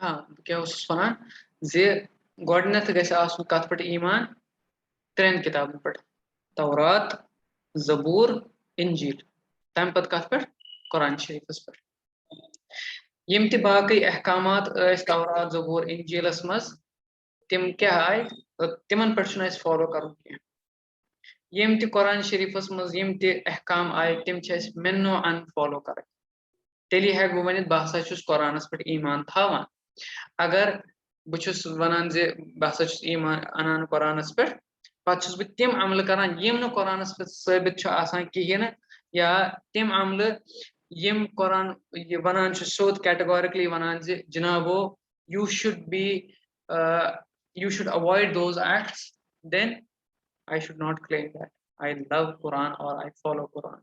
हाँ क्या वन जे गोडनेथ गैस आसुन कत पे ईमान त्रेन किताबन पे तौरात ज़बूर इंजील तम पत कत पे कुरान शरीफस पे यम ते बाकी अहकामात तौरात ज़बूर इंजीलस मज तिम क्या आय तिमन पे फॉलो कर यम ते कुरान शरीफस मज यम ते अहकाम आय तिम मेनो अन फॉलो कर तेली हेक बह वन बह हसा कुरानस पे ईमान थावान अगर बहुस वनान जे बह ईमान अनान कुरानस पे पत बह तिम अमल करान यम न कुरानस पे साबित कहें या तिम अमल यम कुरान वनान सोद कैटेगोरिकली वनान जे जनाबो you should be you should avoid those acts, then I should not claim that I love Quran or I follow Quran.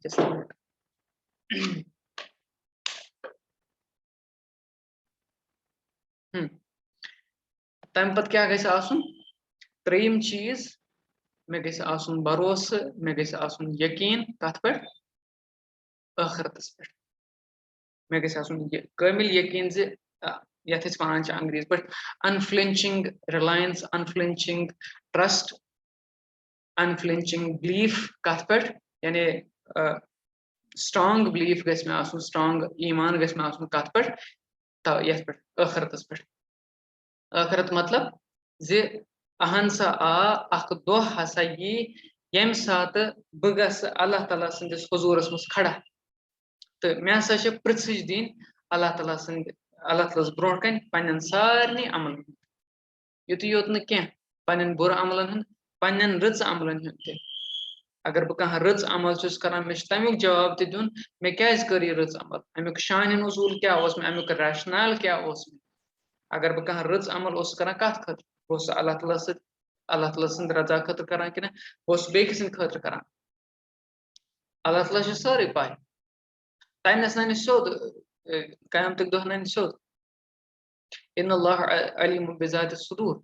Just like that. तम पत क्या गैस आसुन त्रेयम चीज मे गैस आसुन भरोस मे गैस आसुन यकीन कत पे आखरतस पे मे गैस आसुन कामिल यकीन जे यथ वन अंग्रेज पे unflinching Reliance unflinching trust unflinching belief कत पे यानी स्ट्रांग बिलीफ गैस मे आसुन स्ट्रांग ईमान गैस मे आसुन कत पे यथ पे आखरतस पे आखरत मतलब जे अहन सा अख दो हसा यी यम सात बह गस अल्लाह ताला सन्दस हुजूरस मस खड़ा तो मे हसा पृथ्वी दिन अल्लाह ताला ब्रोह कन पन्न सारे अमल युत योत न कह पन्न बुर अमलन हन पन्न रच अमलन हन ते अगर बह कह रच अमल छुस करान मे तमुक जवाब ते दुन मे क्या कर यह रच अमल अमुक शान नज़ूल क्या अमुक रैशनल क्या अगर बह कह रच अमल करान कत खतर बह अल्लाह ताला सद रजा खतर करान कि बह बेकि सद खतर करान अल्लाह ताला सारे पाय तमस नन सोद क़यामत दह नन सोद इन्नल्लाह अलीम बिज़ाति सुदूर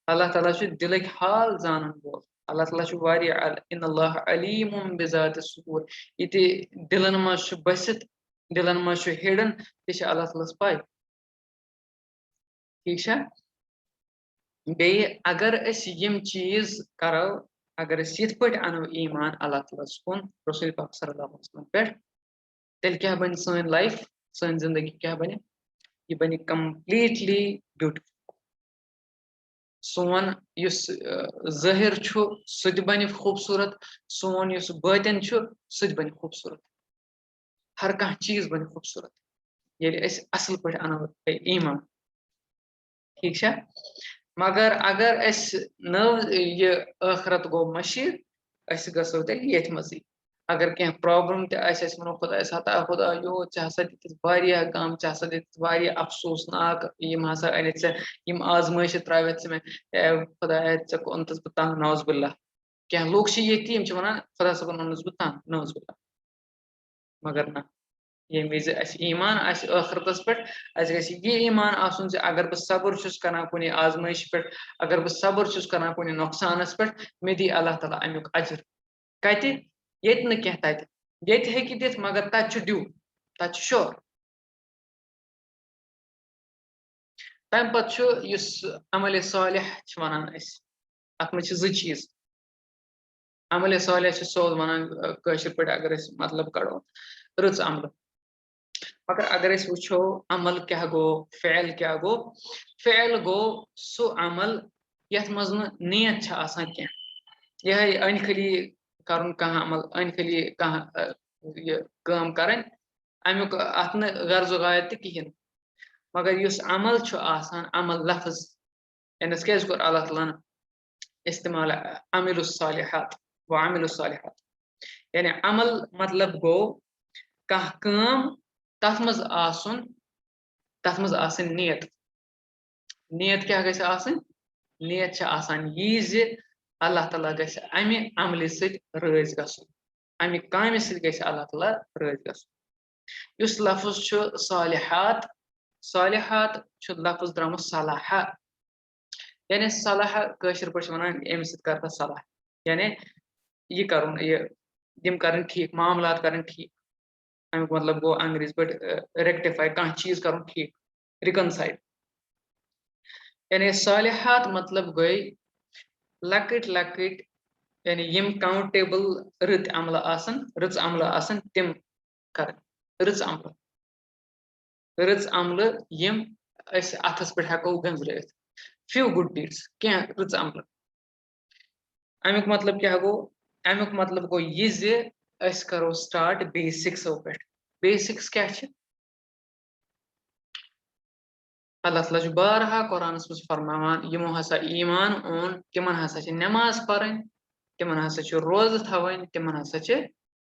अल्लाह ताला दिलक हाल जानन वोल अल्लाह ताला वारिया इन्नल्लाह अलीम बिज़ाति सुदूर ये दिलन मज बसित दिलन मज हिडन ते अल्लाह ताला पाय ठीक बे अगर यम चीज करो अगर ये पे अनो ईमान अल्लाह ताला कुन रसूल पाक सल्लल्लाहु अलैहि वसल्लम पे तेल क्या बन सन लाइफ सन जिंदगी क्या बने ये बने कंप्लीटली ब्यूटीफुल सोन युस ज़ाहिर सह बन खूबसूरत सोन युस बातिन सह बन खूबसूरत हर कह चीज बन खूबसूरत ये असल पे अनो ईमान ठीक मगर अगर नव ये आखरत गो मशीर गो तेल ये मजी अगर कह प्रॉब्लम वो खुदा हता खुदा यो हसा दित गम हसा दित अफसोसनाक यम हसा अनित यम आजमाइश त्रवित मे खुदा ऐ ओनतस बह तंग नौजबिल्ला कह लोग ये वन खुदा सबन ओनस बह तंग नौजबिल्ला मगर ना ये विज ईमान आखरतस पे ये ईमान आसन अगर बह सब्र करान कुन आजमाइश पे अगर बह सब्र करान कुन नुकसानस पे मे दी अल्लाह ताला अमुक अजर कत ये न कह तत ये दित मगर तत ड्यू तत श्योर तम पत अमल सालिह वनान अत मे ज चीज अमल सालिह सोद वनान पे अगर मतलब कड़ो रच अमल मगर अगर वो अमल क्या गो फ़ैल क्या गो फ़ैल गो सह अमल यथ मज नीयत कह यह अन खली कर कह अमल अन खली कह काम कर अमुक अत गर्ज गायत कहें मगर युस अमल अमल लफ्ज यानी क्या कोर अल्लाह ताला इस्तेमाल अमिलुस्सालिहात व अमिलुस्सालिहात यानी अमल मतलब गो कह काम तथ मज आसन तथ मज आसन नियत नियत क्या गस आसन नियत यी ज अल्लाह ताला गस अमि अमल सत राज गसन अमि कामि सत गस अल्लाह ताला राज गसन युस लफ्ज छु सालिहात सालिहात छु लफ्ज द्रामुत सलाह यानी सलाह कशर पे वनान अमि सत कर सलाह यानी ये करुन यम कर ठीक मामलात कर ठीक अमुक मतलब गो अंग्रेज पे रेक्टिफाई कह चीज कर ठीक reconcile. यानी सालिहात मतलब गई लकट लकट यानी यम काउंटेबल रत अमल आसन रच अमल आसन तिम कर रच अमल यम अथस पे हेको गंजरत few good deeds क्या रच अमल अमुक मतलब क्या गो अमुक मतलब गो ये जे अस करो स्टार्ट बेसिक्स पे बेसिक्स क्या है अल्लाह ताला जो बारहा कुरान में फरमान यमो हसा ईमान ओन तिमन हसा छ नमाज पढ़न तिमन हसा छ रोज थवन तिमन हसा छ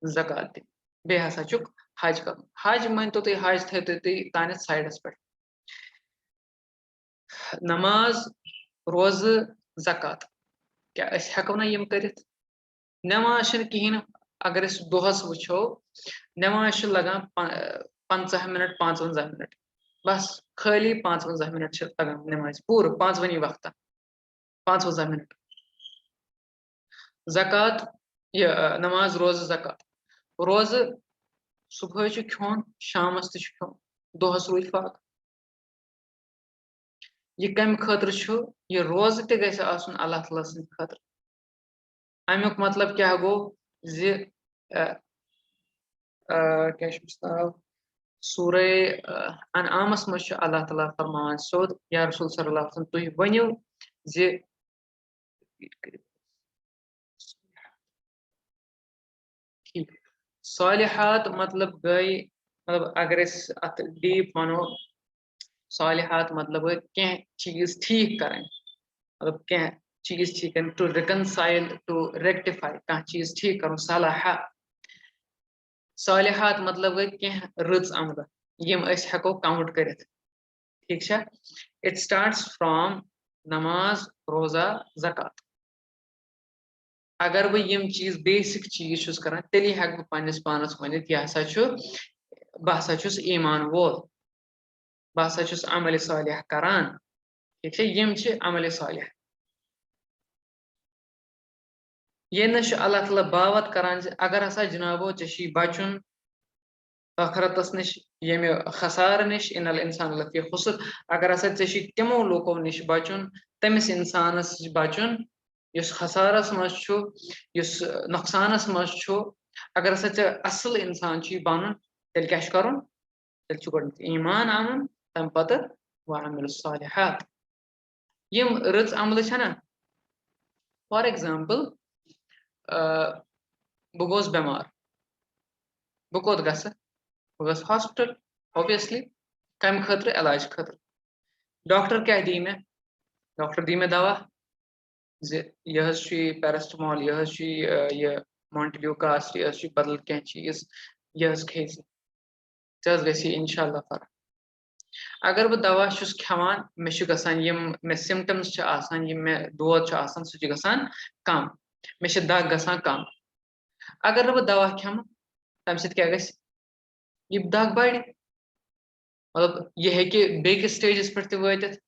ज़कात दिन बे हसा छ हज कर हज मन तो हज थे तान साइडस पे नमाज रोज ज़कात क्या हेको ना यम करित नमाज कहें अगर दोहस वो नमाज लगान 50 मिनट 55 मिनट बस खाली 55 मिनट लगान नमाज पूर 5 वक्त 55 मिनट ज़कात ये नमाज रोज ज़कात रोज सुबह खोन शामस खोन दोहस रूद फाक यह कम खतर यह रोज ते गस आसन अल्लाह ताला सद खतर अमुक मतलब क्या गो जे क्या सूरे अनआमस मज अल्लाह ताला फरमान सोद या रसूल सल्लल्लाहु अलैहि वसल्लम तुह वनियो जे ठीक सालिहात मतलब गई मतलब अगर अत डीप वनो सालिहात मतलब क्या चीज ठीक करें मतलब क्या चीज ठीक करें टू रिकनसाइल टू रेक्टिफाई कह चीज ठीक करो सलाह सालिहात मतलब गई क्या रच अमल यम हेको काउंट कर ठीक है इट स्टार्ट्स फ्रॉम नमाज रोजा ज़कात अगर बह यम चीज बेसिक चीज कर तेली हेक बह पन्निस पानस वन यह हसा बह हसा ईमान वोल बह हसा अमल सालिह करान ठीक है यम अमल सालिह ये अल्लाह ताला बावत करान अगर हसा जनाबो चे बचुन आखरतस निश यम खसार निश इनल इंसान लफी खुसर अगर हसा चे तमो लोको निश बचुन तमिस इंसानस बचुन युस खसारस मज युस नुकसानस मज अगर हसा चे असल इंसान बन तेल क्या कर तेल गोड ईमान अन तम पत वअमिल सालिहात यम रच अमल छना फॉर एग्जांपल बह गोस बेमार बह कोत गस हॉस्पिटल ऑब्वियसली कम खतर इलाज खतर डॉक्टर क्या दी मे डॉक्टर दी मे दवा यह पैरास्टामोल यह मॉन्टेल्यूकास्ट यह बदल क्या चीज यह खे गे इंशाल्लाह फर्क अगर बह दवा खान मे मे सिम्टम्स मे दोद सह कम मे दग ग कम अगर बह दवा खम तम क्या यह दग बढ़ मतलब यह बेकिस स्टेजस पे वत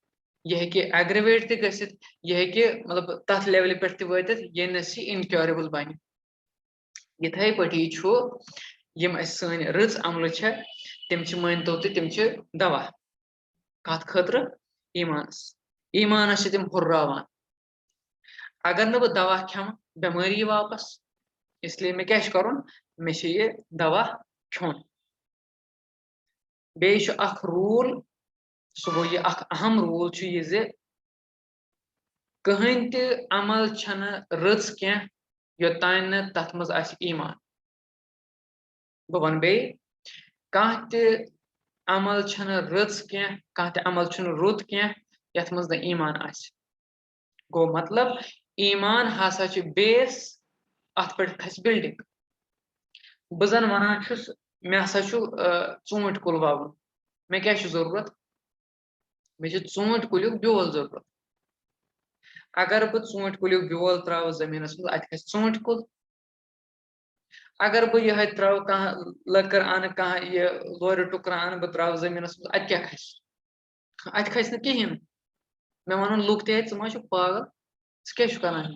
यह एग्रवेट गसित यह मतलब तथ लेवल पे वत ये इनक्योरेबल बन इथे पटी यम सन रच अमल तम मान तो तम दवा कत खतर ईमानस ईमानस तम हुर्रावान अगर न बह दवा खम बेमारी वापस इसलिए मे क्या कर मे यह दवा खोन बे रूल सह गो यह अहम रूल यह कहन त अमल रच क्या योतान न तथ मज ईमान बह वन बे कह त अमल रच क्या कह त अमल रुत क्या यथ मज न ईमान गो मतलब ईमान हसा बेस अत पे खस बिल्डिंग बह जन वनान मे हसा ूट कुल ववन मे क्या जरूरत मे ूट कुल्युक ब्योल जरूरत अगर बह ूट कुल्युक ब्योल त्राव जमीनस मज अत खस ूट कुल अगर बह यह त्राव कह लकर अन कह यह लोर टुकर अन बह त्राव जमीनस मज अत क्या खस न कहें मे वन लुक ते मा पागल क्या करान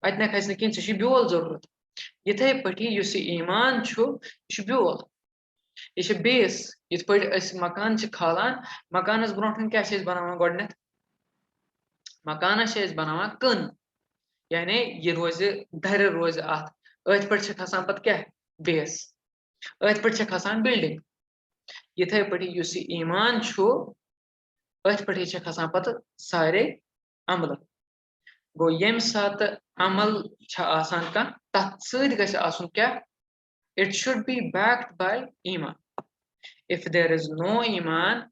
अत ना खस न कहें ब्योल जरूरत इथे पे ईमान यह ब्योल ये बेस इत पे मकान खालान मकानस ब्रोन क्या बनावान गोडनेथ मकानस बनावान कन यानी ये रोज धर रोज अथ पे खसान पे क्या बेस अथ पे खसान बिल्डिंग इथे पे ईमान अथ पे खसान पे सारे अमल गो यम सात अमल तथ सत क्या it should be backed by iman. If there is no iman,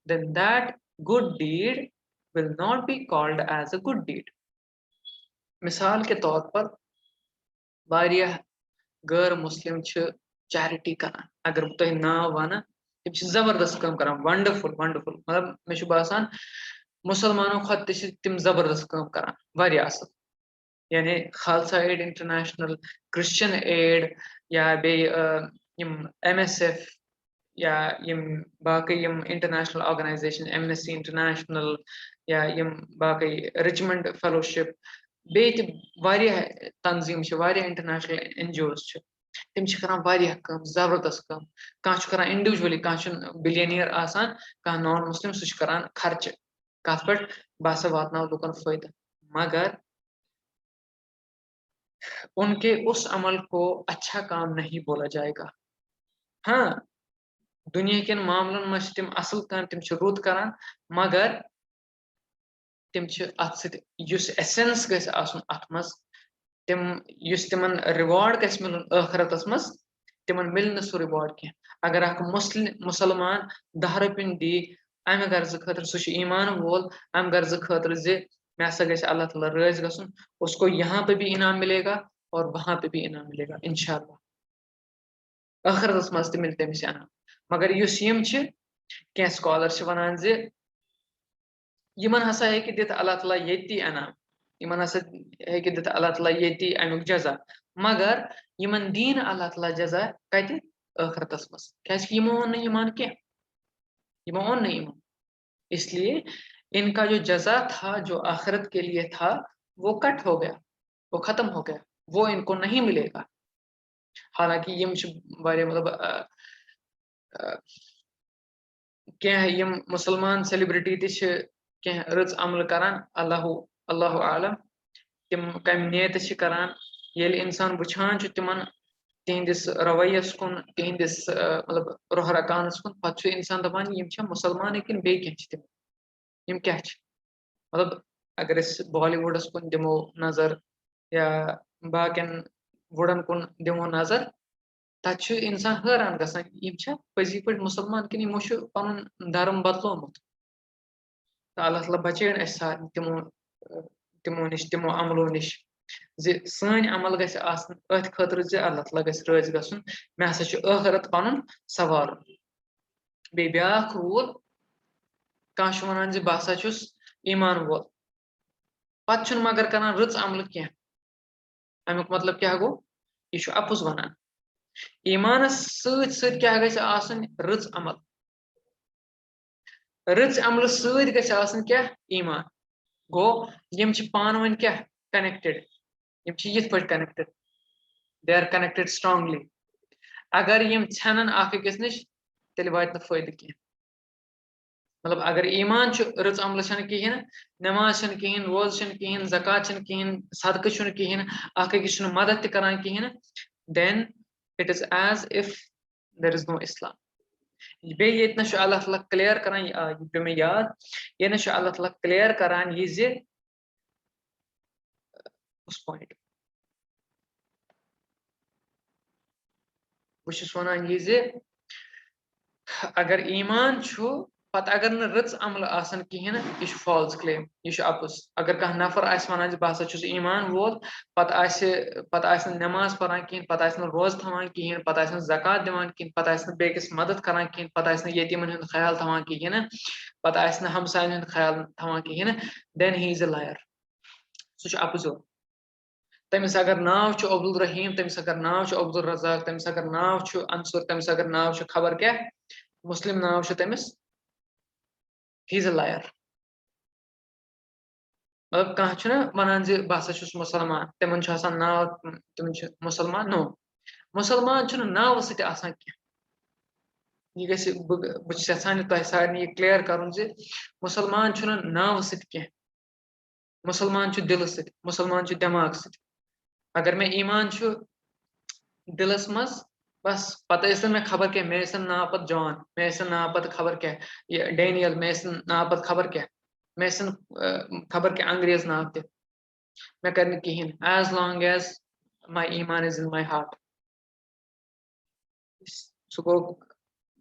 then that good deed will not be called as a good deed. मिसाल के तौर पर वारिया गैर मुस्लिम चैरिटी करान अगर तुह नाव वन तम जबरदस्त कम करान वंडरफुल वंडरफुल मतलब मे बासान मुसलमानों खत तम जबरदस्त कम करान वारिया असल यानी Khalsa aid international Christian aid या बे MSF या यम बाकी यम इंटरनेशनल ऑर्गेनाइजेशन एमनेस्टी इंटरनेशनल या यम बाकी रिचमंड फेलोशिप बेत वारिया तंजीम वारिया इंटरनेशनल NGOs तम करान वारिया कम जबरदस्त कम कह करान इंडिविजुअली कह बिलियनियर आसान कह नॉन मुस्लिम सह करान खर्च कत पे बस वातनाव लुकन फायदा मगर उनके उस अमल को अच्छा काम नहीं बोला जाएगा। हाँ दुनिया के मामलन में तम असल काम तम रुत करान मगर तम एसेंस गस अत मज तम तिमन रिवार्ड गस मिलन आखरतस मज तिमन मिल सह रिवार्ड कह अगर मुसलमान 10 रुपये दी अमे गर्ज खतर सह ईमान वोल अमे गर्ज खतर जे मे हसा गस अल्लाह ताला राज गसन उसको यहाँ पे भी इनाम मिलेगा और वहां पे भी इनाम मिलेगा इंशाअल्लाह आखरतस मज त मिल तमिस इनाम मगर यम क्या स्कॉलर वनान जे यमन हसा है दित अल्लाह ताला ये इनाम यमन हसा है दित अल्लाह ताला ये अमुक जजा मगर यमन दीन अल्लाह ताला जजा कत आखरतस मज क्या यमो ओन ईमान क्या यमो ओन ईमान इसलिए इनका जो जजा था जो आखिरत के लिए था वो कट हो गया वो खत्म हो गया वो इनको नहीं मिलेगा हालांकि यम मतलब क्या यम मुसलमान सेलिब्रिटी क्या रच अमल करान अल्लाह अल्लाह आलम तम कम नियत करान ये इंसान वुचान तिमन तिहंदिस रवैयस कुन तिहंदिस मतलब रोह रकानस कुन पे इंसान दपान यम मुसलमान कि बे क्या यम क्या मतलब अगर बॉलीवुडस कुन दिमो नजर या बाकिन वुडन कुन दिमो नजर तथ इंसान हैरान गसान पजी पे मुसलमान कि पन धर्म बदलोमुत तो अल्लाह ताला बचन तिमो तिमो नश तिमो अमलो नश सन अमल गथ खतर अल्लाह ताला गस राज गसन मे हसा आखरत पन सवार बे ब्या रूल कह वन बह हसा ईमान वोल पे मगर करान रच अमल क्या अमुक मतलब क्या गो यह अपुज वनान ईमानस सत क्या रच अमल रच अमल सत क्या ईमान गो यम पान वन क्या कनेक्टेड यम ये connected they are connected strongly अगर यम छनन अकिस नश तेल वात फायदे कह मतलब अगर ईमान रच अमल कहें नमाज कहें रोज कहें ज़कात कहें सदक़ कहें अकिस मदद करान कहें then it is as if there is no Islam. बे ये अल्लाह ताला क्लियर करान पे मे याद ये अल्लाह ताला क्लियर करान ये उस पॉइंट बस वन ये अगर ईमान पत अगर न रच अमल आसन कहें यह फॉल्स क्लेम यह अपुस अगर कह नफर वन बह हसा ईमान वोल पत नमाज पढ़ान कहें पत रोज थवान कहें पत ज़कात दिवान कहें पत बेकिस मदद करान कहें पत यतीमन हुंद ख्याल थवान कहें पत हमसायन हुंद ख्याल थवान कहें then he is a liar सह अपुज तमिस अगर नाव अब्दुल रहीम तमिस अगर नाव अब्दुल रज़ाक तमिस अगर नाव अंसुर तमिस अगर नाव खबर क्या मुस्लिम नाव तमिस he is a liar मतलब कह वनान बह हसा मुसलमान तिमन नाव तिम मुसलमान नो मुसलमान नाव सत क्या ये गैसे बस यछान तह सारे क्लियर कर मुसलमान नाव सह मुसलमान दिल सत मुसलमान दिमाग सत अगर मे ईमान दिलस मज बस पता मे खबर क्या मे नाव पत जॉन मे नाव पत खबर क्या ये डैनियल मे नाव पत खबर क्या मे खबर क्या अंग्रेज नाव त मे कर कहें एज लॉन्ग एज माई ईमान is in my heart so go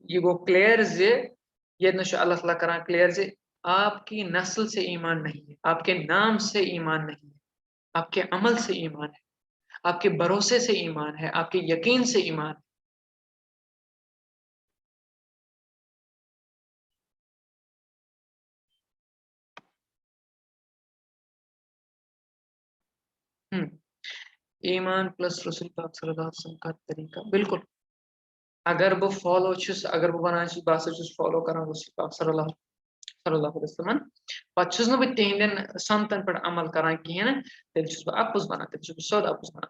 ये गो क्लियर ये अल्लाह ताला करान क्लियर आपकी नस्ल से ईमान नहीं है, आपके नाम से ईमान नहीं है, आपके अमल से ईमान है, आपके भरोसे से ईमान है, आपके यकीन से ईमान है। ईमान प्लस रसूल पाक सल्लल्लाहु अलैहि वसल्लम का तरीका बिल्कुल अगर बह फॉलो अगर बह वन बह फॉलो कर रसूल पाक सल्लल्लाहु अलैहि वसल्लम पे बह तिहंदन समतन पे अमल कर कहें तेल बह अपुज वन तेल सोद अपुज वन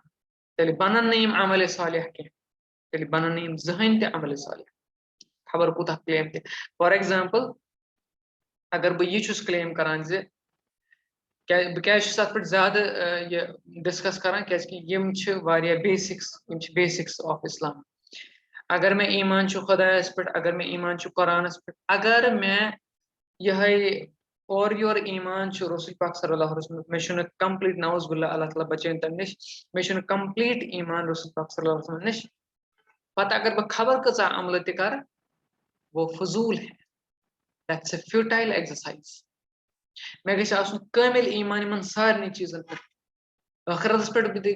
तेल बन अमल सालिह कह तेल बन जहन ते अमल सालिह खबर कूत क्लेम ते फॉर एग्जाम्पल अगर बह यह क्लेम करान बह पे ज्यादा ये डिस्कस करान क्या बेसिक्स ऑफ इस्लाम अगर मैं ईमान खुदायस पे अगर मैं ईमान कुरानस पे अगर मैं यह और योर ईमान रसूल पाक सल्लल्लाहु अलैहि वसल्लम मे कंप्लीट नौज बिल्ला अल्लाह ताला बचन तम नश मे कंप्लीट ईमान रसूल पाक सल्लल्लाहु अलैहि वसल्लम नश पता अगर बह खबर कचा अमल त कर वो फजूल है दैट्स अ फ्यूटाइल एक्सरसाइज मे कामिल ईमान इन सारे चीजन पे आखिरत पे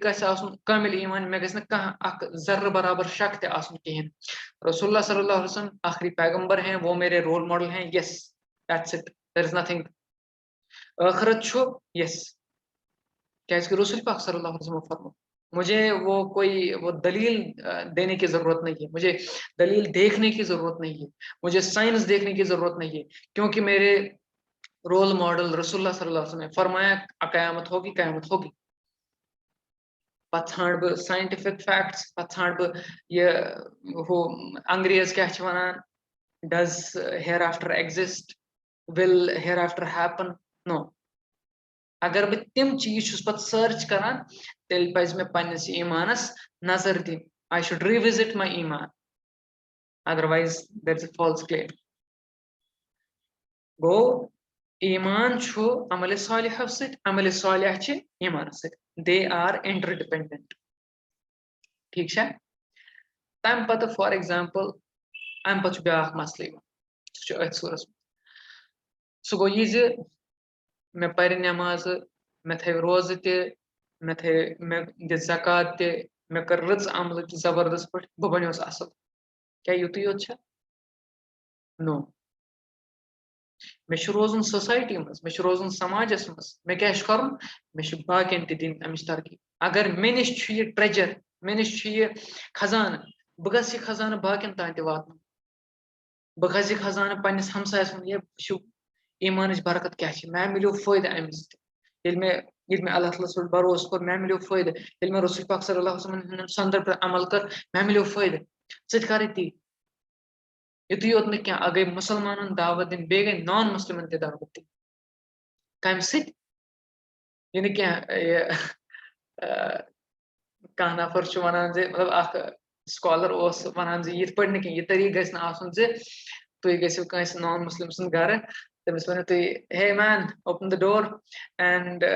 कामिल ईमान मे जर्र बराबर शक तहन रसूलुल्लाह सल्लल्लाहु अलैहि वसल्लम आखिरी पैगंबर हैं वो मेरे रोल मॉडल हैं yes that's it there is nothing आखिरत यस क्या रसूल पाक सल्लल्लाहु अलैहि वसल्लम फरमा मुझे वो दलील देने की जरूरत नहीं है मुझे दलील देखने की जरूरत नहीं है मुझे साइंस देखने की जरूरत नहीं है क्योंकि मेरे रोल मॉडल रसूलुल्लाह सल्लल्लाहु अलैहि वसल्लम ने फरमाया क़यामत होगी पे ाण बह साइंटिफिक फैक्ट्स पे ाण बह ये हो अंग्रेज क्या वन does hereafter exist will hereafter happen no अगर बह तिम चीज पे सर्च करान तेल पज मे पन्निस ईमानस नजर दिन आई शुड रिविजिट माई ईमान otherwise that's a false claim go ईमान अमल सालिह अमल सालिह ईमान दे आर इंटरडिपेंडेंट ठीक है तम पत फॉर एग्जाम्पल अम पे ब्या मसल अथ सूरस सह गो यह मे पर नमाज मे थ रोज मे दि ज़कात ते मे कर रच अमल जबरदस्त पे बह बनियोस असल क्या युत योत नो मे रोजन सोसाइटी मज मे रोजन समाजस मज मे क्या कर मे बाकियन दिन अमिच तरक्की अगर मे निश ट्रेजर मे निश खजान बह गस यह खजान बाकियन तान वात बह गस यह खजान पन्निस हमसायस ये ईमान बरकत क्या मैं मिलो फायदा अमिस मे अल्लाह ताला भरोस कोर मैं मिलो फायदा मे रसूल पाक सल्लल्लाहु अलैहि वसल्लम संदर पे अमल कर मैं मिलो फायदा कर ती युत योत क्या अगर मुसलमान दावत दिन बे गई नॉन मुस्लिम दावत दिन कम सह क्या कह नफर वन मतलब स्कॉलर वन ये पे यह तरीक गि तुम गो नॉन मुस्लिम सद गर तमिस वन तुम hey man open the door and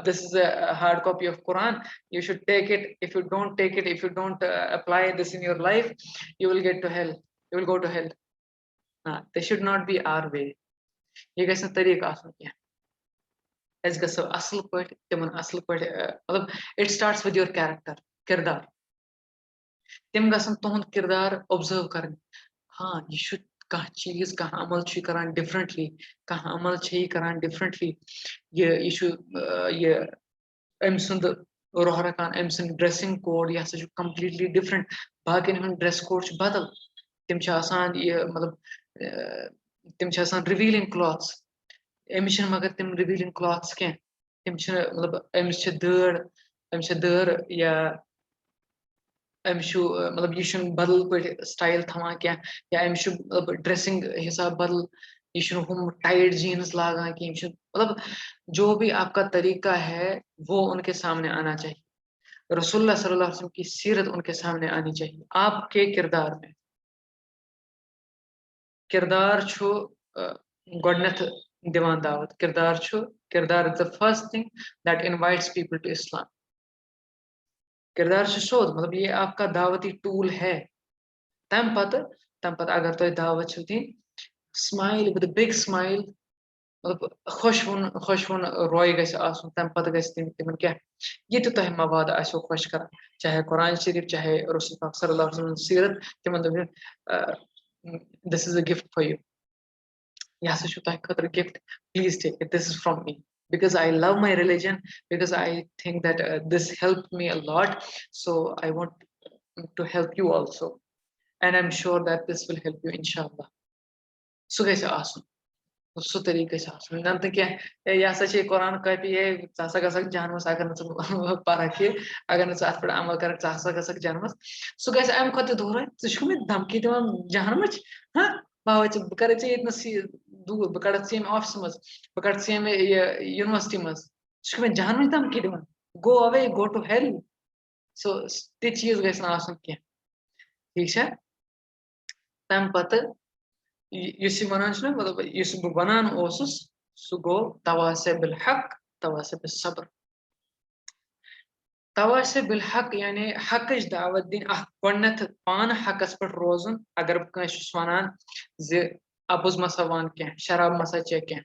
this is a hard copy of Quran. You should take it. If you don't take it, if you don't apply this in your life, you will get to hell. You will go to hell. This should not be our way. ये गस तरीक आसन गो असल पे तिमन असल पे मतलब it starts with your character किरदार तिम गसन तुहद किरदार ऑब्जर्व कर हाँ यह कह चीज कह अमल करान डिफरेंटली कह अमल करान डिफरेंटली यह अम सुंद रोह रकान अम सुंद ड्रेसिंग कोड यह हसा कम्प्लीटली डिफरेंट बाकियन हुंद ड्रेस कोड बदल तिम यह मतलब तिम रिवीलिंग क्लॉथ्स अमिस मगर तिम रिवीलिंग क्लॉथ्स कह तिम मतलब अमिस दड़ या मतलब ये बदल पे स्टाइल थमा क्या या मतलब ड्रेसिंग हिसाब बदल ये हम टाइट जीन्स लागा कि मतलब जो भी आपका तरीका है वो उनके सामने आना चाहिए। रसूलुल्लाह सल्लल्लाहु अलैहि वसल्लम की सीरत उनके सामने आनी चाहिए आपके किरदार में। किरदार गोडनेथ दिवान दावत किरदार is the first thing that invites people to Islam. किरदार सोच मतलब ये आपका दावती टूल है। तम पत अगर तो दावत दी स्माइल विद बिग स्माइल मतलब खुशवन रोय गस आसन तम पत गस तिमन क्या ये तो तह मवाद आसो खुश कर चाहे कुरान शरीफ चाहे रसूल पाक सल्लल्लाहु अलैहि वसल्लम सीरत तिमन this is a gift for you यह सु तह खतर gift please take it this is from me because I love my religion because I think that this helped me a lot so I want to help you also and I'm sure that this will help you inshallah so guys awesome सो तरीके से नम तो क्या यह सा Quran copy है सा गक जानमस अगर न पारक अगर न अत पे अमल कर सा गक जानमस सह गि अम खुद दूर मे धमकी दिवान जानमच हाँ बह बह कर दूर बह कड़ ऑफिस मज बह कड़ यूनिवर्सिटी मज सह मे जानमच धमकी दिवान go away go to hell सो ते चीज गि कह ठीक है तम पत वन मतलब बह वन सह गो तवासे बिल हक तवासे बिल सब्र तवासे बिल हक यानी हक दावत दिन गोडनेथ पान हकस पे रोजन अगर बह वन अपुज मसा वन कह शराब मसा चे कह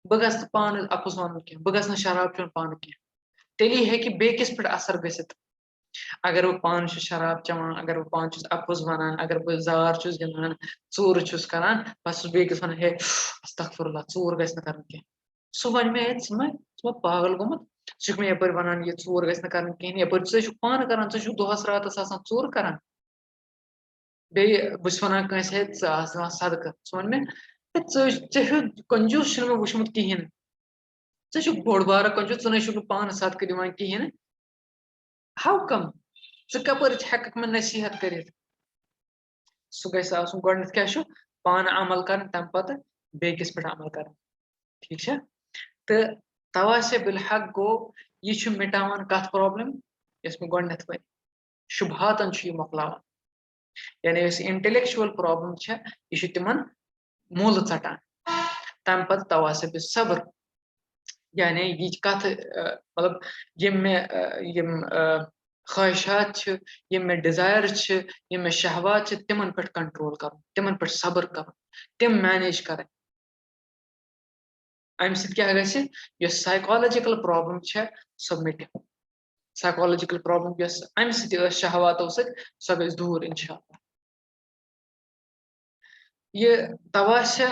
बह गस पान अपुज वन कह बह गस शराब चुन पान कह तेली है कि बेकिस पे असर गसित अगर बह पान शराब चवान अगर बह पान अपुज वन अगर बह जार गिंदान चूर करान बस बेकिस वन हे अस्तगफिरुल्लाह चूर गस न कर कह सह वन मे मा पागल गोमुत सह मे यपर वन ये चूर गस न कर कहें यपर पान कर दोहस रातस चूर कर बे बस वन कंस हे सदक सह वन मे हे कंजूस मे वुचमुत कहें बोड़ बार कंजूस े पान सदक दिवान कहें हाउ कम कपर हेक मे नसीहत कर सह गो गोडनेथ क्या पान अमल कर तम पत बेकिस पे अमल कर ठीक है तो तवासे बिल हक गो यह मिटावान कत प्रॉब्लम यस मे गोडनेथ वन शुभातन मोकलावान यानी इंटेलेक्चुअल प्रॉब्लम यह तिमन मूल षटान तम पत तवासे बिल सब्र यानी यह कत मतलब यम ख्वाहिशात यम मे डिजायर यम मे शहवात तिमन पे कंट्रोल कर तिमन पे सब्र कर तिम मैनेज कर अम सह साइकोलॉजिकल प्रॉब्लम सह मिट साइकोलॉजिकल प्रॉब्लम अम शहवातों सह गई दूर इंशाअल्लाह ये तवासे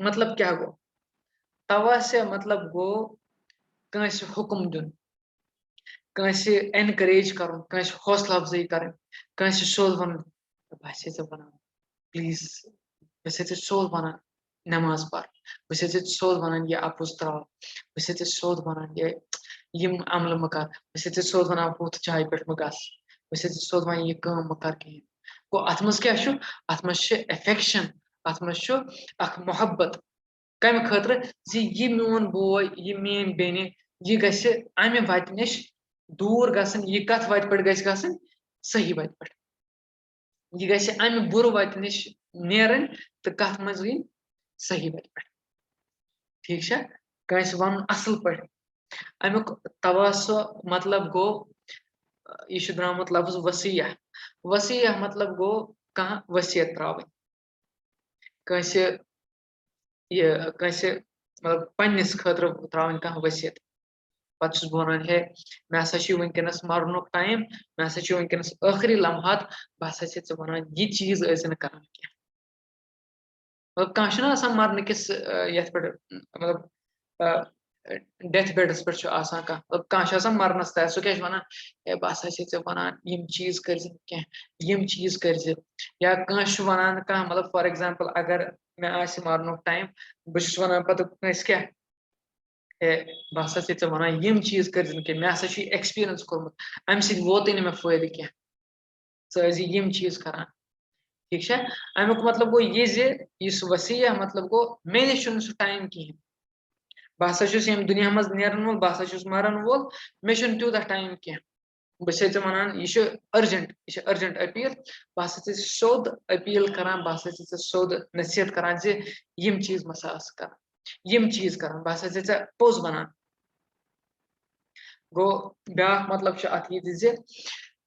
मतलब क्या गो तवासे मतलब गो कंस हुक्म दिन कंस एनकरेज कर कंस हौसला अफजाई कर कंस सोज वन बस वन प्लीज बस सोज वन नमाज पर बस सोज वन यह अपुज त्राव बस सोज वन यम अमल म कर बस सोज वन हुत जाय पे म गस बस सोज वन यह कम म कर कहें गो अत मज क्या अत मज एफेक्शन अत मज मोहब्बत कम खतर यह मोन बोय यह मेन बेन यह गि अमि वत नश दूर गसन यह कत वत पे गसन सही वत पे यह गि अमि बुर वत नश नेरन तो कत मज यी सही वत पे ठीक है कंस वन असल पे अमुक तवासो मतलब गो यह द्रामुत लफ्ज वसीया वसीया मतलब गो कह वसीयत त्राव कंस यह कंस मतलब पन्निस खतर त्रावन कह वसीयत पत बह वन हे मे हसा वनकस मरनुक टाइम मे हसा वनकस आखिरी लम्हात बह हसा वन यह चीज कर मतलब कह मरन किस ये पे मतलब डेथ बेडस पे कह मतलब कह मरनस तैयार सह क्या वन ए बह हसा वन यम चीज कर यम चीज कर या कह वन कह मतलब फॉर एग्जांपल अगर मे मरनुक टाइम बस वन पे क्या बह हसा वन यम चीज कर मे हसा एक्सपीरियंस कोर्मुत अम सत वोत मे फायदे क्या यम चीज करान ठीक है अमुक मतलब गो ये इस वसीया मतलब गो मे नश सह टाइम कहें बह यम दुनिया मज नेरन वोल बह मरन वोल मे तूत टाइम कह बस वन यह अर्जेंट अपील बह सोद अपील करान बह सोद नसीहत करान यम चीज मसा कर यम चीज करान बह पोज बनान गो ब्या मतलब अत यह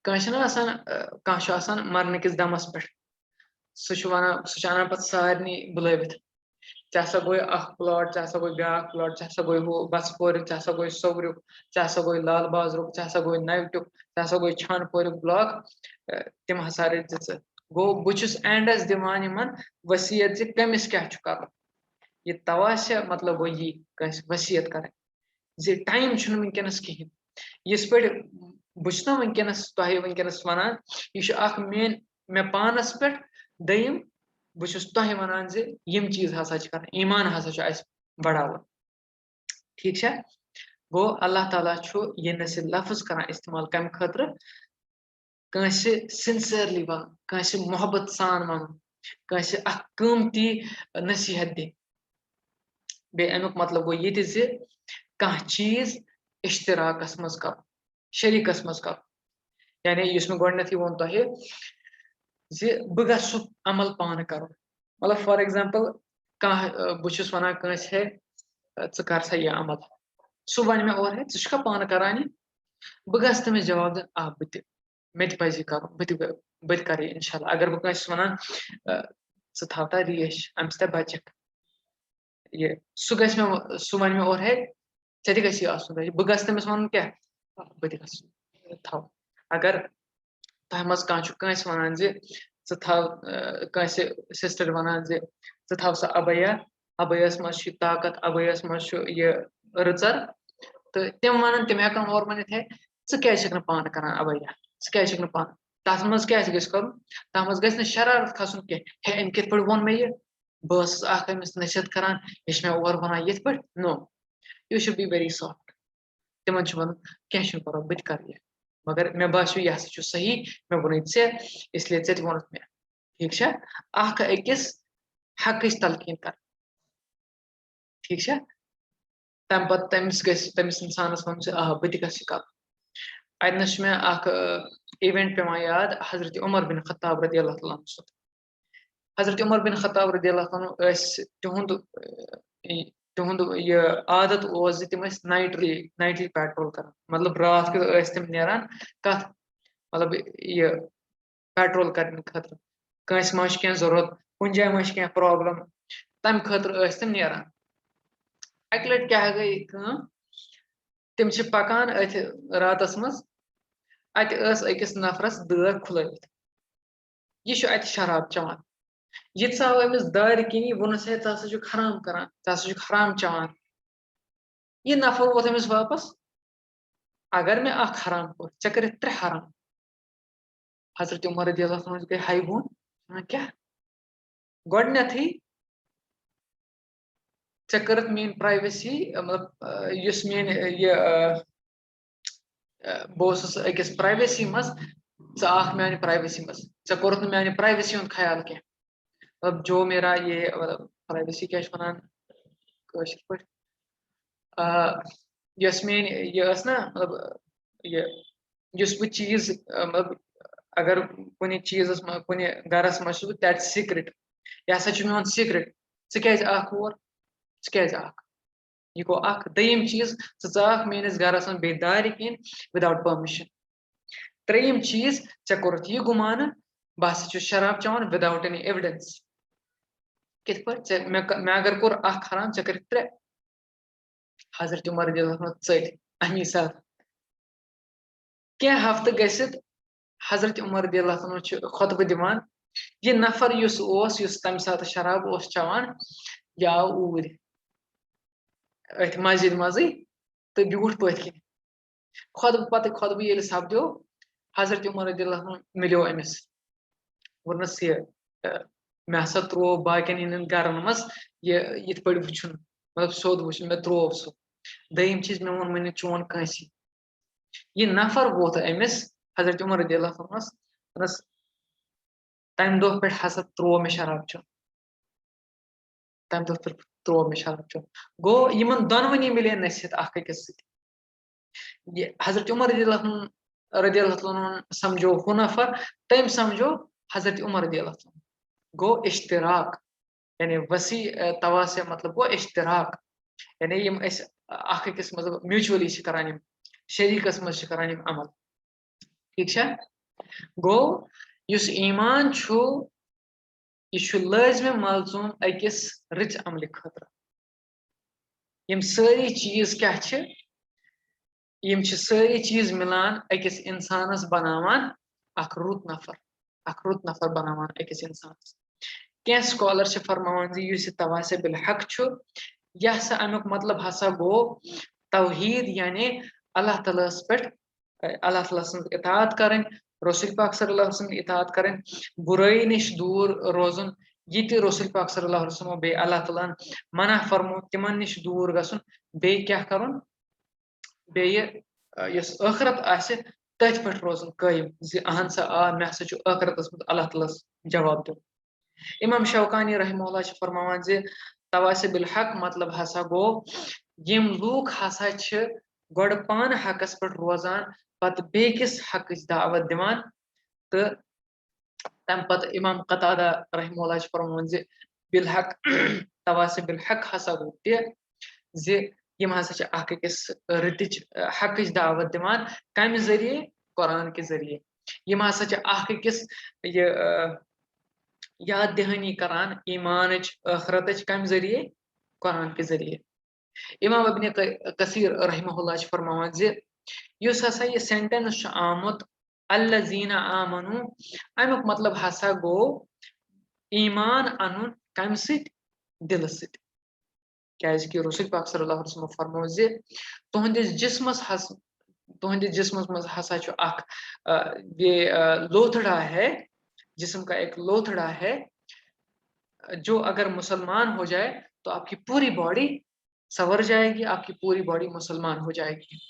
कह मरन किस दमस पे सह पे सारे बुलवित ऐसा गो प्लॉट ऐसा गो ब्या प्लॉट ऐसा गो वो बसपोर ऐसा गो सोवरु ऐसा गो लाल बाजर ऐसा गो नवटु ऐसा गो छानपोर ब्लॉक तम हसा रच गो बहुस एंडस दिवान वसीयत कमिस क्या कर यह तवा से मतलब गो यह वसीयत कर टाइम वनकस कहें इस पे बुना वनकस तह वनकस वन यह मे पानस पे दयम बहुस तह वन यम चीज हसा कर ईमान हसा बढ़ावन ठीक है गो अल्लाह ताला यह नस लफ्ज कर इस्तेमाल कम खतर कंसे सिंसियरली वन कंसे मोहब्बत सान वन कंसे कीमती नसीहत दिन बे अमुक मतलब गो ये कह चीज इश्तराकस मज कर शरीकस मज कर यानी इस मे गोडनथ वो तह बह गु अमल पान कर मतलब फॉर एग्जांपल कह बहुस वन है कर सा यह अमल सह वन मे और है ज़ा पान करान बह गस तमिस जवाब दिन आ बह मे पज कर बह कर इंशाल्लाह अगर बह कंस वन था रेश अम सह बचक ये सह वन मे और है चे गि बह गस तमिस वन क्या बह थव अगर तह मज कह वन कंस सिस्टर वन थव सा अबैया अबैयस मज ताकत अबैयस मज यह रचर तो तम वन तम हेकन और वन है क्या पान कर अबैया क्या पान तथ मज क्या कर तथ मज ग शरारत खसन कह अम कित पे वो मे यह बस नसीहत करान यह मे और वन ये पे no you should be very soft तम वन क्या पर बह कर मगर मे बासो यह सही मे वो इसलिए चे वो मे ठीक है अकिस हक तलकीन कर ठीक है तम पे तमिस इंसानस वन आ बह कर अतनस मे इवेंट पे याद हजरत उमर बिन खत्ताब रदी अल्लाह तआला हजरत उमर बिन खत्ताब रदी अल्लाह तुंद यह आदत तम नाइटली पेट्रोल कर मतलब रात तम नेरान कत मतलब यह पेट्रोल करने खतर कंस मा कह जरूरत कुन जाए मा कह प्रॉब्लम तम खतर तम नेरान अक लट क्या गई तम पकान अथ रातस मज अकिस नफरस दार खुलवित यह अत शराब चवान यह आव अमिस दार किनी वोनस है ज़ा हराम करान ज़ा हराम चवान यह नफर वोत अमिस वापस अगर मे हराम कोर चे कर 3 हराम हजरत उमर रदी अल्लाह गई हाई बोन क्या गोडनथ चे कर मेन प्राइवेसी मतलब मेन यह बस अकिस प्राइवेसी मज ज़ा प्राइवेसी मज चे कोर मे प्राइवेसी हूं ख्याल कह मतलब जो मेरा ये मतलब प्राइवेसी क्या वन पे यस मेन यह ना मतलब यह बह चीज मतलब अगर कुन चीज कुन गरस मज दैट सीक्रेट यह हसा मेन सीक्रेट और यह गो दयम चीज ज़ाक मेनिस गरस मे दार कह विदाउट परमिशन त्रेयम चीज चे कोर यह गुमान बह शराब चवान विदाउट एनी एविडेंस कित पे मे अगर कोर हराम चे कर 3 हजरत उमर चल अमी साथ क्या हफ्त गसित हजरत उमर खुतब दिवान यह नफर तम सात शराब चवान यह आव ऊर अथ मस्जिद मज तो बूठ पथ कन खुतब पत खुतब ये सपदो हजरत उमर मिलो अमिस वोनस यह मे हसा त्रो बाकन इन गरन मज ये पे वुन मतलब सोद वो मे त्रोव सह दयम चीज मे वो मे चोन कंस यह नफर वोत अमिस हजरत उमर रदी अल्लाह तम दो पे हसा त्रो में शराब चो तम दो पे त्रो में शराब चो गो यमन दोनवनी मिले नसीहत आख अकिस ये हजरत उमर रदियल्लाहु अन्हु समझो हु नफर तम समझो हजरत उमर रदियल्लाहु अन्हु गो इश्तिराक यानी वसी तवासे मतलब गो इश्तिराक यानी यम अस आख अकिस मतलब म्यूचुअली करान यम शरीकस मज करान यम अमल ठीक है गो युस ईमान छु यह लाजम मालूम अकिस रिच अमल खतर यम सारी चीज क्या यम सारी चीज मिलान अकिस इंसानस बनावान अख रुत नफर बनावान अकिस इंसानस क्या स्कॉलर फरमावान जी तवासे बिल हक यह सा अमुक मतलब हसा गो तौहीद यानी अल्लाह ताला पे अल्लाह ताला सं इताअत करें रसूल पाक सल्लल्लाहु अलैहि वसल्लम इताअत करें बुराई निश दूर रोजन ये रसूल पाक सल्लल्लाहु अलैहि वसल्लम बे अल्लाह ताला मना फरमो तिमन निश दूर गसन बे क्या करुन बे यस आखरत आसे तथ पे रोजन कायम जी अहन सा आ मे हसा आखरतस मज अल्लाह ताला जवाब दो इमाम शौकानी रहमहुल्लाह फरमावान जे तवासे बिल हक मतलब हसा गो यम लूक हसा गोड पान हकस पे रोजान पत बेकिस हकच दावत दिवान तो तम पत इमाम कतादा रहमहुल्लाह फरमावान जे बिल हक तवासे बिल हक हसा गो जे यम हसा अख अकिस रतिच हकच दावत दिवान कम जरिए कुरान के जरिए यम हसा अख अकिस याद दहानी करान ईमान आखरत कम जरिए कुरान के जरिए इमाम इब्न कसीर रहमहुल्लाह फरमावान जे युस हसा ये सेंटेंस आमुत अल्लज़ीना आमनु अमुक मतलब हसा गो ईमान अनुन कम सित दिल सित कि रसूल पाक सल्लल्लाहु अलैहि वसल्लम फरमाव जे तुहंदिस जिस्मस हस तुहंदिस जिस्मस मज हसा अख ये लोथड़ा है जिस्म का एक लोथड़ा है जो अगर मुसलमान हो जाए तो आपकी पूरी बॉडी सवर जाएगी आपकी पूरी बॉडी मुसलमान हो जाएगी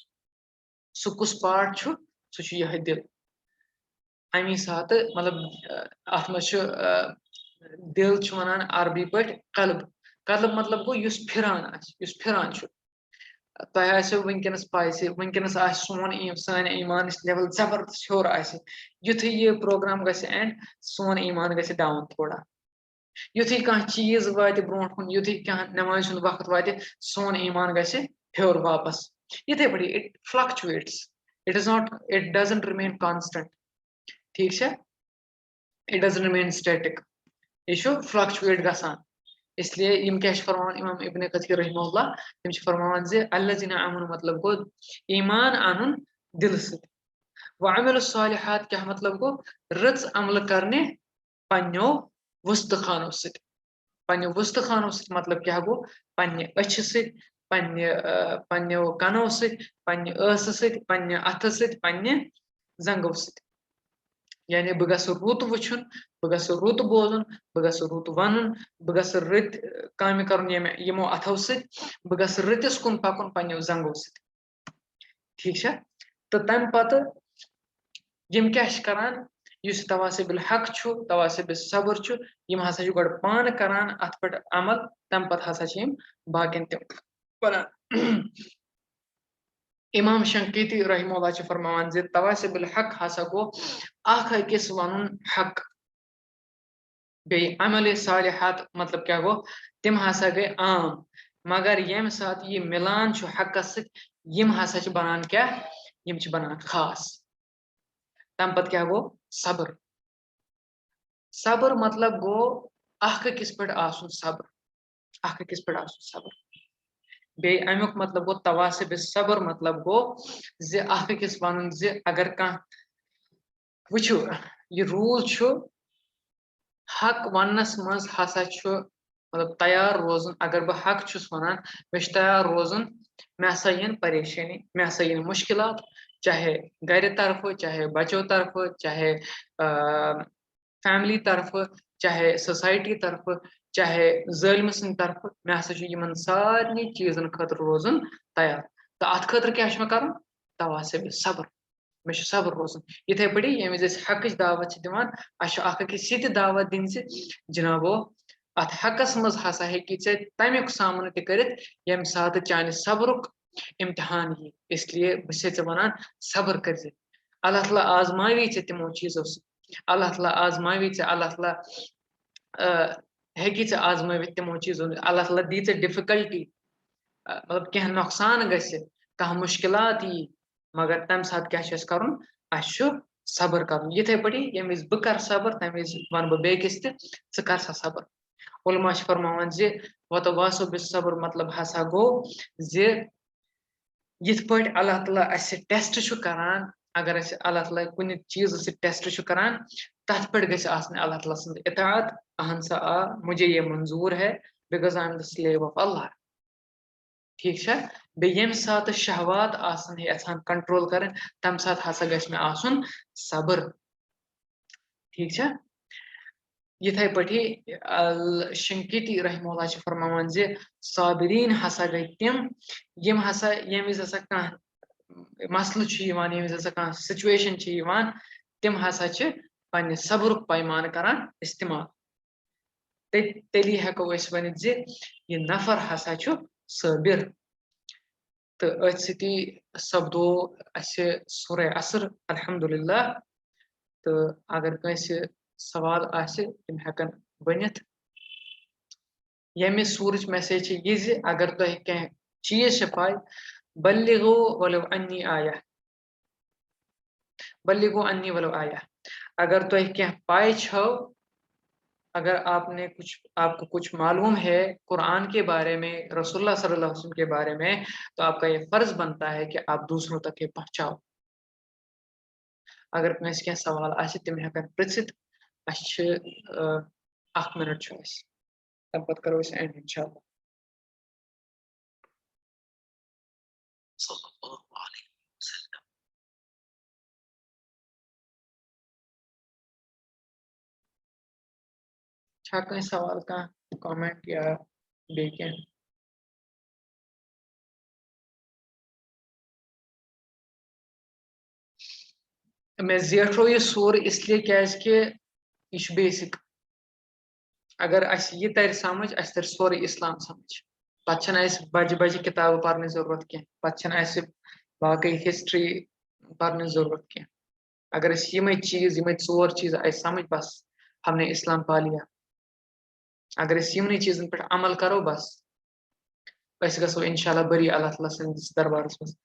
सु कुस पार्ट छु सु छु यह दिल अमी साथ मतलब अथ मज दिल छु वनान अरबी पे कल्ब कल्ब मतलब गो युस फिरान छु तह आसो वनकस पाई वनकस सोन सान ईमान लेवल जबरदस्त हर युथु ये प्रोग्राम गसे एंड सोन ईमान गसे डाउन थोड़ा युथु कह चीज वात ब्रोट कुन युथु कह नमाज वक्त वात सोन ईमान गसे हर वापस इथे पड़ी it fluctuates it doesn't remain constant ठीक है इट डजंट रिमेन स्टैटिक यह फ्लक्चुएट गसान इसलिए यम क्या फरमान इमाम इब्न कसीर रहमहुल्लाह तम फरमान जे अल्लज़ीना आमनु मतलब गो ईमान आनुन दिल से व अमल सालिहात क्या मतलब गो रच अमल करने पन्नो वस्तखानो से पन्नो वस्तखानो से मतलब क्या गो पन्ने अच्छ से पन्नो कनो से पन्ने अस से पन्ने अथ से पन्ने जंगो से यानी बह गस रुत वुन बह गस रुत बोजन बह गस रुत वन बह गस रत काम कर यमो अथो सह गस रतिस कुन पकुन पन्नो जंगो सह ठीक है तो तम पत यम क्या करान युस तवासिबिल हक छु तवासिबिल सब्र छु यम हसा छु गड पान करान अथ पे अमल तम पत हसा छु यम बाकिन तम बनान इमाम शंकीती रहमहुल्लाह फरमावान जे तवासिबिल हक हसा गो आख अकिस वनुन हक बे अमल सालिहात मतलब क्या गो तिम हसा गए आम मगर यम साथ ये मिलान छु हकस यम हसा छु बनान क्या यम छु बनान खास तम पत क्या गो सब्र सब्र मतलब गो आख अकिस पे आसुन सब्र आख अकिस पे आसुन सब्र बे अमुक मतलब गो तवासिब सब्र मतलब गो जे आख अकिस वन जे अगर कह वुचु ये रूल छु हक वनस मज हसा छु मतलब तैयार रोजन अगर बह हक छुस वनान मे तैयार रोजन मे हसा यन परेशानी मे हसा यन मुश्किलात चाहे घर तरफ चाहे बच्चों तरफ चाहे फैमिली तरफ चाहे सोसाइटी तरफ चाहे जालिम सं तरफ मे हसा यमन सारे चीजन खतर रोजन तैयार तो अत खतर क्या मे कर तवासिब सब्र मे सब्र रोजन इथे पड़ी ये विज हकच दावत दिवान अकिस दावत दिन जनाबो अत हकस मज हसा हेकि तमिक सामन कर यम सात चान सब्रुक इम्तिहान यी इसलिए बस वन सब्र कर अल्लाह ताला आजमावी तिमो चीजों अल्लाह ताला आजमावी अल्लाह ताला हेकि आजमावित तिमो चीजों अल्लाह ताला दी डिफिकल्टी मतलब कह नुकसान कह मुश्किलात यी मगर तम सात क्या कर सब्र कर इथे पड़ी यम विज बह कर सब्र तम विज वन बह बेकिस कर सा सब्र उलमा फरमान वतवासो बिस सब्र मतलब हसा गो यथ पे अल्लाह ताला टेस्ट करान अगर अल्लाह ताला कुन चीज टेस्ट करान तथ पे अल्लाह ताला सद इताअत अहन सा आ मुझे ये मंजूर है because I am the slave of Allah ठीक है बे यम सात शहवात आसन यहां कंट्रोल कर तम सात हसा गस मे आसन सब्र ठीक है इथे पटी शंकिती रहमहुल्लाह फरमान साबिरीन हसा गई तिम यम हसा यम विज हसा कह मसल यम विज हसा कह सिचुएशन तिम हसा पन्ने सब्रुक पैमान करान इस्तेमाल तेली हेको वन ये नफर हसा साबिर तो अथ सती सपदो सूर असर अल्हम्दुलिल्लाह तो अगर कंस सवाल तम हेकन वनित यमि सूरच मैसेज ये अगर तुह कह चीज पाई बल्लिगो वलो अन्नी आया बल्लिगो अन्नी वलो आया अगर तुह कह पाई छो अगर आपको कुछ मालूम है कुरान के बारे में रसूलुल्लाह सल्लल्लाहु अलैहि वसल्लम के बारे में तो आपका ये फर्ज बनता है कि आप दूसरों तक ये पहुंचाओ अगर कंस कह सवाल तम हेकन पृछित मिनट तब पत करो एंड इंशाअल्लाह सल्लल्लाहु अलैहि वसल्लम कहीं सवाल का कमेंट या बेके मैं जेठो ये सूर इसलिए क्या यह बेसिक अगर यह तर समझ तर सोरे इस्लाम समझ पे बज बज किताब पढ़ने जरूरत कह पे बाकी हिस्ट्री पढ़ने जरूरत कह अगर यम चीज यम चोर चीज समझ बस हमने इस्लाम पा लिया अगर यमन चीजन पे अमल करो बस गो इंशाल्लाह बरी अल्लाह ताला सन्दस दरबारस मज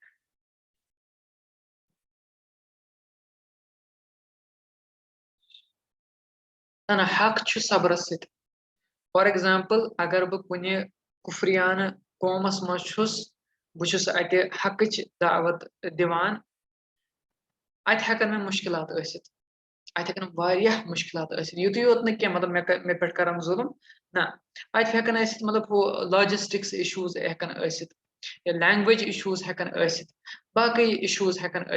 ना हक सब्र सत फॉर एग्जाम्पल अगर बह कुन कुफरियान कौमस मज बहुस अत हक दावत दिवान अत हेकन मे मुश्किलात अत हेकन वारियाह मुश्किलात युत योत न मतलब मे पे करम जुल्म ना अत हेकन मतलब लॉजिस्टिक्स इशूज हेकन या लैंग्वेज इशूज हेकन बाकी इशूज हेकन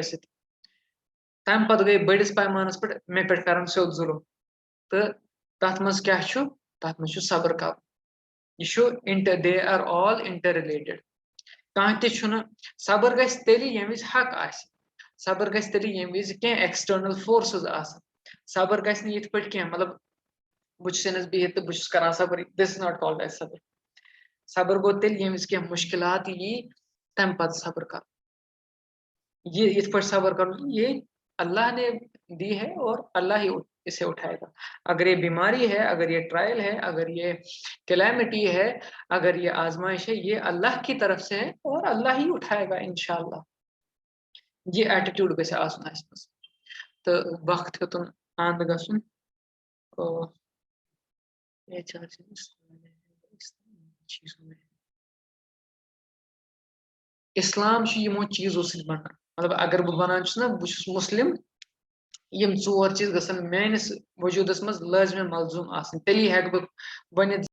तम पत गई बड़िस पैमानस पे मे पे करन सोद जुल्म तो तथ मज क्या तथ मज सब्र कर यह they are all interrelated कह सब्र गि तेली ये विज हक आ सब्र गि तेली ये विज कह एक्सटर्नल फोर्सेस सब्र गि ये पे कह मतलब बहुत बिहित तो बहुत कर सब्र this is not called as सब्र सब्र गो तेल ये विज कह मुश्किलात यी तम पत सब्र कर ये इत पे सब्र कर ये अल्लाह ने दी है और अल्लाह ही इसे उठाएगा अगर ये बीमारी है अगर ये ट्रायल है अगर ये कैलेमिटी है अगर ये आजमाइश है ये अल्लाह की तरफ से है और अल्लाह ही उठाएगा इंशाअल्लाह ये एटीट्यूड गसे आसन तो वक्त तुम आंद गसन इस्लाम यमो चीजों से बना मतलब अगर बह वन ना बहुत मुस्लिम यम चोर चीज गसन मेनिस वजूदस मज लाजम मलजूम आसन तेली हेक बह